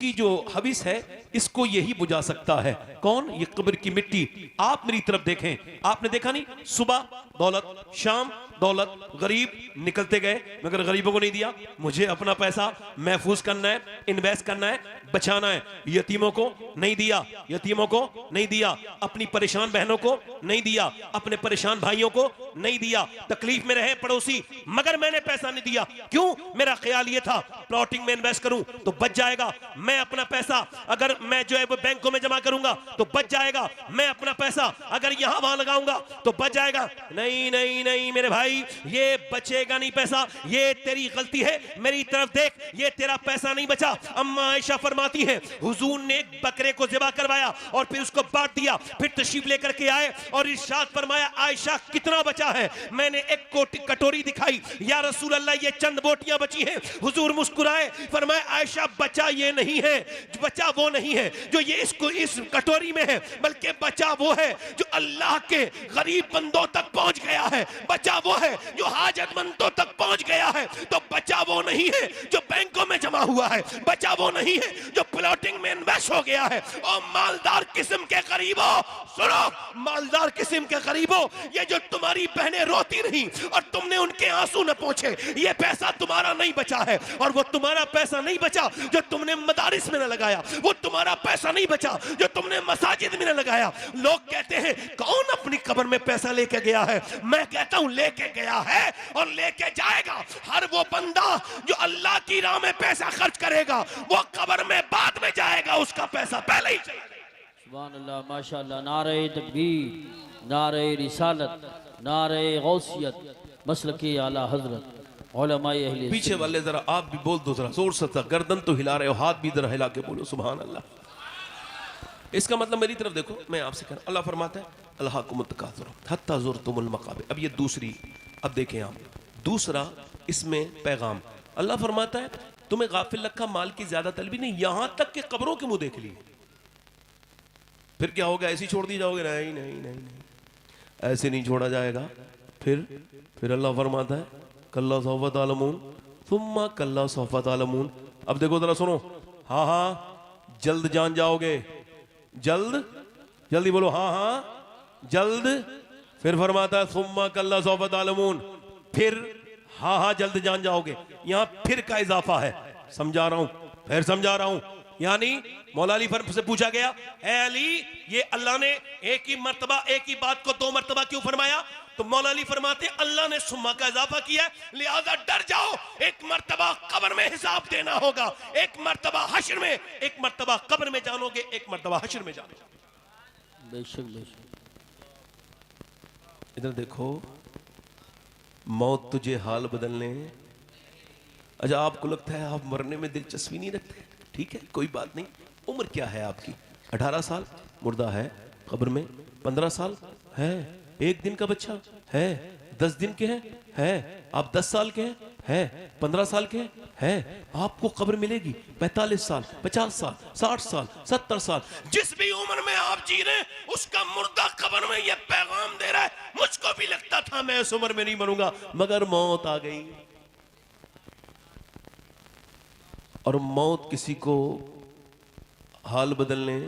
की जो हविस है इसको यही बुझा सकता है। कौन? ये कब्र की मिट्टी। आप मेरी तरफ देखें, आपने देखा नहीं सुबह दौलत, शाम दौलत, गरीब निकलते गए मगर गरीबों को नहीं दिया। मुझे अपना पैसा महफूज करना है, इन्वेस्ट करना है, बचाना है। यतीमों को नहीं दिया, यतीमों को नहीं दिया, अपनी परेशान बहनों को नहीं दिया, अपने परेशान भाइयों को नहीं दिया। तकलीफ में रहे पड़ोसी मगर मैंने पैसा नहीं दिया। क्यों? मेरा ख्याल ये था प्लॉटिंग में इन्वेस्ट करूं तो बच जाएगा। मैं अपना पैसा अगर मैं जो है वो बैंकों में जमा करूंगा तो बच जाएगा। मैं अपना पैसा अगर यहां वहां लगाऊंगा तो बच जाएगा। नहीं नहीं नहीं मेरे भाई, ये बचेगा नहीं पैसा। ये तेरी गलती है, मेरी तरफ देख, ये तेरा पैसा नहीं बचा। अम्मा आयशा फरमाती है हुजूर ने एक बकरे को ज़िबा करवाया और फिर उसको बांट दिया, फिर तशरीफ लेकर के आए और इरशाद फरमाया आयशा कितना बचा है? मैंने एक कटोरी दिखाई, या रसूल अल्लाह ये चंद बोटियां बची हैं। हुजूर मुस्कुराए, फरमाया आयशा बचा ये नहीं है, बचा वो नहीं है जो ये इसको इस कटोरी में है, बल्कि बचा वो है जो अल्लाह के गरीब बंदों तक पहुंच गया है। बचा वो है जो हाजतमंदों तक पहुंच गया है। तो बचा वो नहीं है जो बैंकों में जमा हुआ है, बचा वो नहीं है जो प्लॉटिंग में इन्वेस्ट हो गया है। और मालदार किस्म के गरीबों सुनो, मालदार किस्म के गरीबों, ये जो तुम्हारी बहनें रोती नहीं और तुमने उनके आंसू न पोंछे, ये पैसा तुम्हारा नहीं बचा है। और वो तुम्हारा पैसा नहीं बचा जो तुमने मदारिस में न लगाया, वो तुम्हारा पैसा नहीं बचा जो तुमने मसाजिद में न लगाया। लोग कहते हैं कौन अपनी कब्र में पैसा लेके गया है? मैं कहता हूं लेके गया है और लेके जाएगा हर वो बंदा जो अल्लाह की राह में पैसा खर्च करेगा, वो कब्र में बाद में जाएगा, उसका पैसा पहले ही चाहिए। सुभान अल्लाह, माशाअल्लाह। नारे तकबीर, नारे रिसालत, नारे गौसियत, मसलकी आला हजरत उलमाए अहले। पीछे वाले जरा आप भी बोल दो, जरा जोर से, गर्दन तो हिला रहे हो, हाथ भी जरा हिला के बोलो सुभान अल्लाह। इसका मतलब मेरी तरफ देखो, मैं आपसे कह रहा हूं, अल्लाह फरमाता है अल्लाहुम्मतकासुर हत्ता ज़ुरतुमुल मक़ाबिर। अब ये दूसरी, अब देखें आप, दूसरा इसमें पैगाम अल्लाह फरमाता है तुम्हें गाफिल रखा, माल की ज्यादा तलबी नहीं, यहां तक कि कब्रों के मुंह देख लिए। फिर क्या होगा? ऐसे ही छोड़ दिए जाओगे? नहीं नहीं नहीं नहीं, ऐसे नहीं छोड़ा जाएगा। फिर अल्लाह फरमाता है कल्ला सौफ़ा तालमून सुम्मा कल्ला सौफ़ा तालमून। अब देखो जरा सुनो, हाँ हाँ जल्द जान जाओगे, जल्द, जल्दी बोलो हाँ हाँ जल्द। फिर फरमाता है सुम्मा कल्ला सौफ़ा तालमून, फिर हाँ हाँ जल्द जान जाओगे। यहां फिर का इजाफा है, समझा रहा हूं, फिर समझा रहा हूं। यानी मौला अली से पूछा गया, ए अली ये अल्लाह ने एक ही मर्तबा एक ही बात को दो मर्तबा क्यों फरमाया? तो मौला अली फरमाते अल्लाह ने सुम्मा का इजाफा किया है, लिहाजा डर जाओ, एक मर्तबा कब्र में हिसाब देना होगा, एक मर्तबा हश्र में, एक मर्तबा कब्र में जानोगे, एक मर्तबा हश्र में जानोगे। बेशक बेशक। इधर देखो, मौत तुझे हाल बदलने। अच्छा आपको लगता है आप मरने में दिलचस्पी नहीं रखते? ठीक है, कोई बात नहीं। उम्र क्या है आपकी? 18 साल मुर्दा है कब्र में, 15 साल है, एक दिन का बच्चा है, 10 दिन के हैं है, आप 10 साल के हैं 15 साल के हैं, आपको कब्र मिलेगी 45 साल, 50 साल, 60 साल, 70 साल। जिस भी उम्र में आप जी रहे हैं उसका मुर्दा कब्र में यह पैगाम दे रहा है, मुझको भी लगता था मैं इस उम्र में नहीं मरूंगा मगर मौत आ गई। और मौत किसी को हाल बदलने,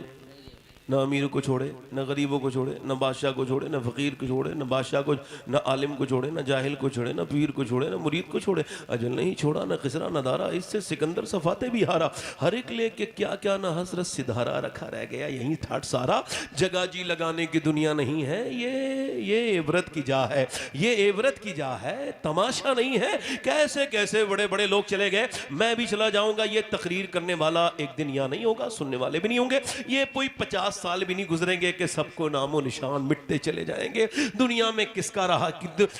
न अमीर को छोड़े, न गरीबों को छोड़े, न बादशाह को छोड़े, न फकीर को छोड़े, न बादशाह को, न आलिम को छोड़े, न जाहिल को छोड़े, न पीर को छोड़े, न मुरीद को छोड़े। अजल नहीं छोड़ा, न खिसरा न दारा, इससे सिकंदर सफाते भी हारा। हर एक लेके क्या क्या न हसरत सिधारा, रखा रह गया यही ठाट सारा। जगह जी लगाने की दुनिया नहीं है ये इबरत की जा है, ये इबरत की जा है, तमाशा नहीं है। कैसे कैसे बड़े बड़े लोग चले गए, मैं भी चला जाऊंगा। ये तकरीर करने वाला एक दिन यहाँ नहीं होगा, सुनने वाले भी नहीं होंगे। ये कोई 50 साल भी नहीं गुजरेंगे कि सबको नामो निशान मिटते चले जाएंगे। दुनिया में किसका रहा,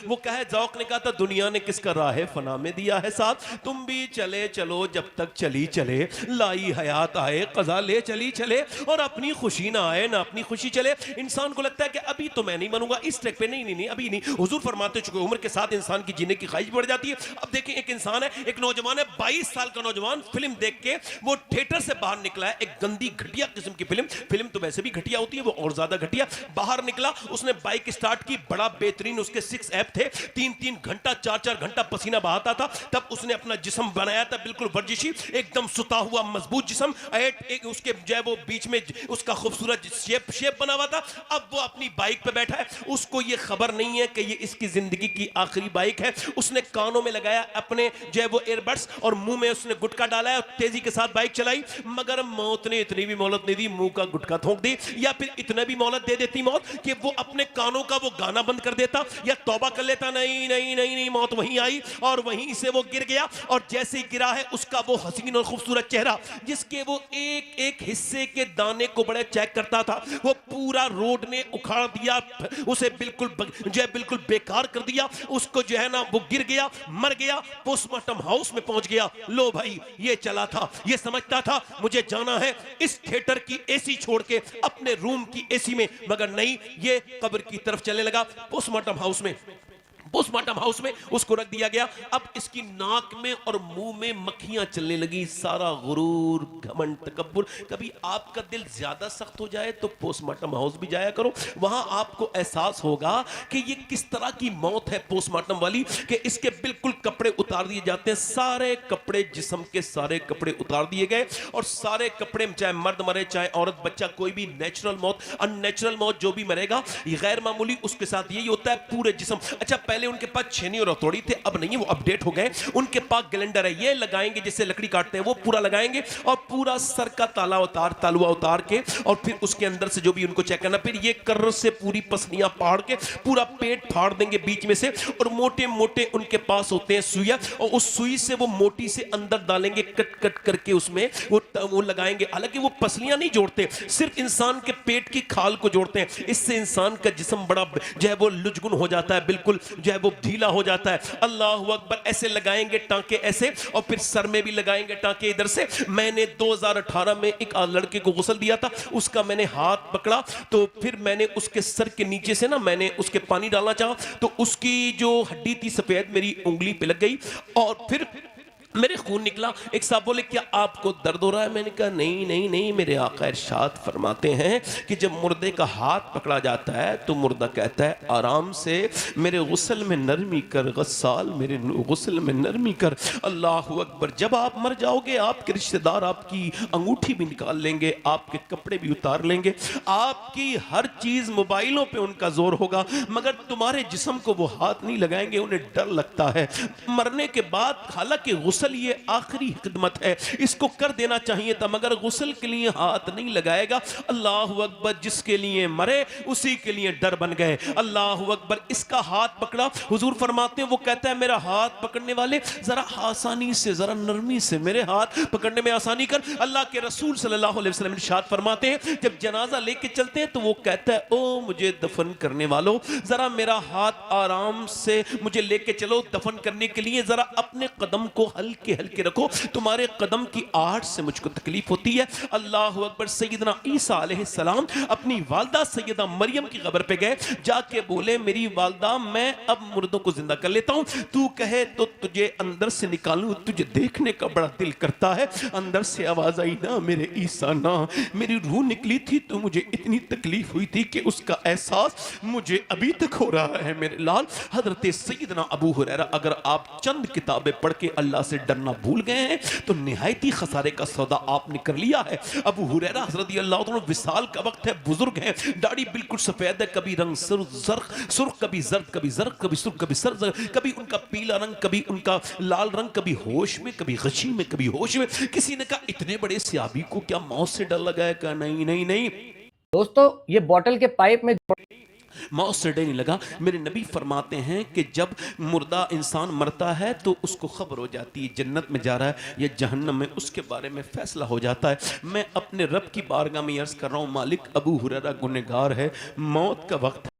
वो कहे ज़ौक़ ने कहा था दुनिया ने किसका राह फना में दिया है साथ। तुम भी चले चलो जब तक चली चले, लाई हयात आए कज़ा ले चली चले, और अपनी खुशी ना आए ना अपनी खुशी चले। इंसान को लगता है कि अभी तो मैं नहीं बनूंगा इस ट्रैक पे, नहीं नहीं नहीं अभी नहीं। हुजूर फरमाते चुके उम्र के साथ इंसान की जीने की ख्वाहिश बढ़ जाती है। अब देखें एक इंसान है, एक नौजवान है, 22 साल का नौजवान, फिल्म देख के वो थिएटर से बाहर निकला है, एक गंदी घटिया किस्म की फिल्म तो वैसे भी घटिया होती है, वो और ज्यादा घटिया। बाहर निकला, उसने बाइक स्टार्ट की, बड़ा बेहतरीन उसके 6 ऐप थे, 3-3 घंटा 4-4 घंटा पसीना बहाता था। तब उसने अपना जिस्म बनाया था बिल्कुल वर्जिशी, एकदम सुता हुआ मजबूत जिस्म, एक उसके जो है वो बीच में उसका खूबसूरत शेप बना हुआ था। अब वो अपनी बाइक पे बैठा है, उसको ये खबर नहीं है कि ये इसकी जिंदगी की आखिरी बाइक है। उसने कानों में लगाया अपने जो है वो एयरबड्स और मुंह में उसने गुटखा डाला है, तेजी के साथ बाइक चलाई। मगर मौत ने इतनी भी मोहलत नहीं दी, मुंह का गुटखा थोक दी, या फिर इतना भी मोहलत दे देती मौत कि वो अपने कानों का वो गाना बंद कर देता या तौबा कर लेता। नहीं नहीं नहीं नहीं, मौत वहीं आई और वहीं से वो गिर गया। और जैसे ही गिरा है, उसका वो हसीन और खूबसूरत चेहरा, जिसके वो एक एक हिस्से के दाने को बड़े चेक करता था, वो पूरा रोड ने उखाड़ दिया, उसे बिल्कुल जो है बिल्कुल बेकार कर दिया। उसको जो है ना वो गिर गया, मर गया, पोस्टमार्टम हाउस में पहुंच गया। लो भाई, ये चला था, ये समझता था मुझे जाना है इस थिएटर की एसी छोड़ के अपने रूम की एसी में, मगर नहीं, ये कब्र की तरफ चलने लगा। पोस्टमार्टम हाउस में उसको रख दिया गया। अब इसकी नाक में और मुंह में मक्खियां चलने लगी। सारा गुरूर, घमंड, तकब्बुर। कभी आपका दिल ज्यादा सख्त हो जाए तो पोस्टमार्टम हाउस भी जाया करो, वहां आपको एहसास होगा कि ये किस तरह की मौत है पोस्टमार्टम वाली, कि इसके बिल्कुल कपड़े उतार दिए जाते हैं, सारे कपड़े, जिस्म के सारे कपड़े उतार दिए गए। और सारे कपड़े, चाहे मर्द मरे चाहे औरत, बच्चा, कोई भी नेचुरल मौत, अननेचुरल मौत जो भी मरेगा, ये गैर मामूली, उसके साथ यही होता है पूरे जिस्म। अच्छा, पहले उनके पास छेनी और हथौड़ी थे, अब नहीं, वो अपडेट हो गए। उनके पास ग्लेंडर है, ये लगाएंगे जिससे लकड़ी काटते हैं, वो पूरा लगाएंगे और पूरा सर का तालुआ उतार के, और फिर उसके अंदर से जो भी उनको चेक करना, फिर ये कर्र से पूरी पसलियां फाड़ के पूरा पेट फाड़ देंगे बीच में से। और मोटे मोटे उनके पास होते हैं सुइयां, और उस सुई से वो मोटी से अंदर डालेंगे, कट कट करके उसमें वो लगाएंगे। हालांकि वो पसलियां नहीं जोड़ते, सिर्फ इंसान के पेट की खाल को जोड़ते हैं। इससे इंसान का जिस्म बड़ा जो है वो लुजगुन हो जाता है, बिल्कुल जो है वो ढीला हो जाता है। अल्लाह अकबर। ऐसे लगाएंगे टांके ऐसे, और फिर सर में भी लगाएंगे टांके इधर से। मैंने 2018 में एक लड़के को गुस्ल दिया था, उसका मैंने हाथ पकड़ा, तो फिर मैंने उसके सर के नीचे से ना मैंने उसके पानी डालना चाहा, तो उसकी जो हड्डी थी सफेद मेरी उंगली पे लग गई और फिर मेरे खून निकला। एक साहब बोले, क्या आपको दर्द हो रहा है? मैंने कहा नहीं नहीं नहीं, मेरे आका इरशाद फरमाते हैं कि जब मुर्दे का हाथ पकड़ा जाता है तो मुर्दा कहता है आराम से मेरे गुस्ल में नरमी कर गस्साल, मेरे गुस्ल में नरमी कर। अल्लाह अकबर। जब आप मर जाओगे, आपके रिश्तेदार आपकी अंगूठी भी निकाल लेंगे, आपके कपड़े भी उतार लेंगे, आपकी हर चीज, मोबाइलों पे उनका जोर होगा, मगर तुम्हारे जिस्म को वो हाथ नहीं लगाएंगे। उन्हें डर लगता है मरने के बाद। हालांकि गुस्ल ये आखिरी खिदमत है, इसको कर देना चाहिए था, मगर गुस्ल के लिए हाथ नहीं लगाएगा। अल्लाह अकबर। जिसके लिए मरे उसी के लिए डर बन गए। अल्लाह अकबर। इसका हाथ पकड़ा, हुजूर फरमाते हैं, वो कहता है मेरा हाथ पकड़ने वाले जरा आसानी से, जरा नरमी से मेरे हाथ पकड़ने में आसानी कर। अल्लाह के रसूल सल्लल्लाहु अलैहि वसल्लम इरशाद फरमाते हैं, जब जनाजा लेके चलते हैं तो वो कहता है, ओ मुझे दफन करने वालों, जरा मेरा हाथ आराम से मुझे लेके चलो दफन करने के लिए, जरा अपने कदम को हल्के हल्के रखो, तुम्हारे कदम की आहट से मुझको तकलीफ होती है। अल्लाह अकबर। सैयदना ईसा अलैहिस्सलाम अपनी वालदा सैयदा मरियम की कब्र पे गए, जाके बोले, मेरी वालदा मैं अब मुर्दों को जिंदा कर लेता हूं, तू कहे तो तुझे अंदर से निकालूं, तुझे देखने का बड़ा दिल करता है। अंदर से आवाज आई, ना मेरे ईसा ना, मेरी रूह निकली थी तो मुझे इतनी तकलीफ हुई थी कि उसका एहसास मुझे अभी तक हो रहा है मेरे लाल। हजरत सैयदना अबू हुरैरा। अगर आप चंद किताबें पढ़ के अल्लाह से डरना भूल गए हैं तो निहायती खसारे का सौदा आपने कर लिया है। अबू हुरैरा हज़रत अल्लाह तआला, विसाल का वक्त है, बुजुर्ग हैं, दाढ़ी बिल्कुल सफेद है, कभी रंग सुर्ख, कभी जर्द, कभी जर्द, कभी सुर्ख, कभी सर्द, कभी उनका पीला रंग, कभी उनका लाल रंग, कभी होश में, कभी गशी में, कभी होश में। किसी ने कहा, इतने बड़े सहाबी को क्या मौत से डर लगा है? कहा नहीं नहीं नहीं दोस्तों, ये बॉटल के पाइप में मौत से डर नहीं लगा। मेरे नबी फरमाते हैं कि जब मुर्दा इंसान मरता है तो उसको खबर हो जाती है जन्नत में जा रहा है या जहन्नम में, उसके बारे में फैसला हो जाता है। मैं अपने रब की बारगाह में अर्ज कर रहा हूँ, मालिक अबू हुरैरा गुनहगार है, मौत का वक्त